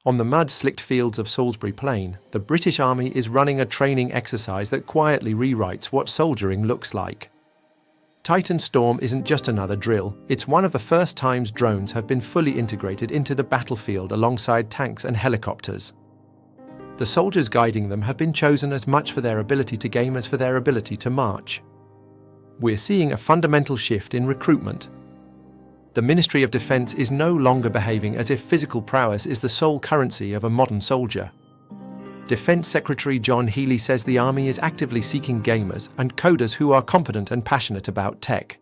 On the mud-slicked fields of Salisbury Plain, the British Army is running a training exercise that quietly rewrites what soldiering looks like. Titan Storm isn't just another drill, it's one of the first times drones have been fully integrated into the battlefield alongside tanks and helicopters. The soldiers guiding them have been chosen as much for their ability to game as for their ability to march. We're seeing a fundamental shift in recruitment. The Ministry of Defence is no longer behaving as if physical prowess is the sole currency of a modern soldier. Defence Secretary John Healey says the Army is actively seeking gamers and coders who are confident and passionate about tech.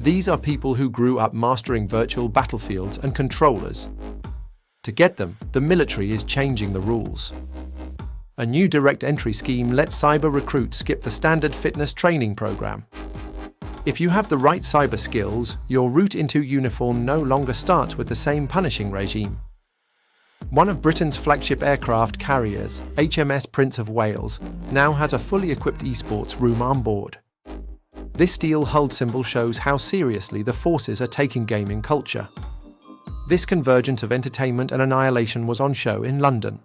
These are people who grew up mastering virtual battlefields and controllers. To get them, the military is changing the rules. A new direct entry scheme lets cyber recruits skip the standard fitness training program. If you have the right cyber skills, your route into uniform no longer starts with the same punishing regime. One of Britain's flagship aircraft carriers, HMS Prince of Wales, now has a fully equipped esports room on board. This steel-hulled symbol shows how seriously the forces are taking gaming culture. This convergence of entertainment and annihilation was on show in London.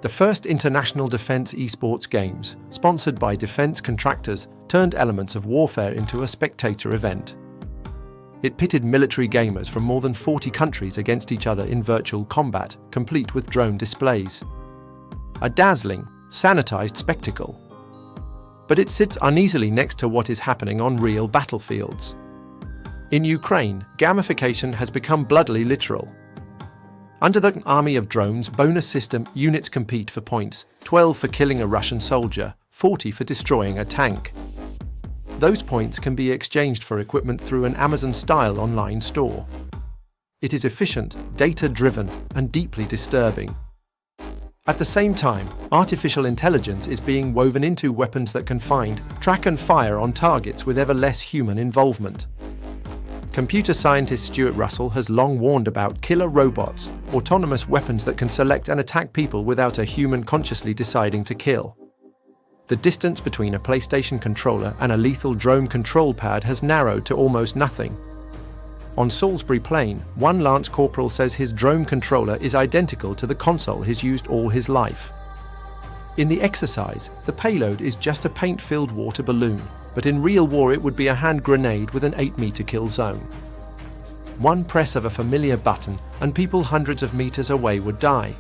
The first international defence esports games, sponsored by defence contractors, turned elements of warfare into a spectator event. It pitted military gamers from more than 40 countries against each other in virtual combat, complete with drone displays. A dazzling, sanitised spectacle. But it sits uneasily next to what is happening on real battlefields. In Ukraine, gamification has become bloodily literal. Under the Army of Drones bonus system, units compete for points, 12 for killing a Russian soldier, 40 for destroying a tank. Those points can be exchanged for equipment through an Amazon-style online store. It is efficient, data-driven, and deeply disturbing. At the same time, artificial intelligence is being woven into weapons that can find, track and fire on targets with ever less human involvement. Computer scientist Stuart Russell has long warned about killer robots, autonomous weapons that can select and attack people without a human consciously deciding to kill. The distance between a PlayStation controller and a lethal drone control pad has narrowed to almost nothing. On Salisbury Plain, one Lance Corporal says his drone controller is identical to the console he's used all his life. In the exercise, the payload is just a paint-filled water balloon, but in real war it would be a hand grenade with an 8-meter kill zone. One press of a familiar button and people hundreds of meters away would die.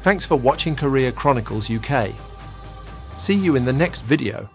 Thanks for watching Chronicles UK. See you in the next video.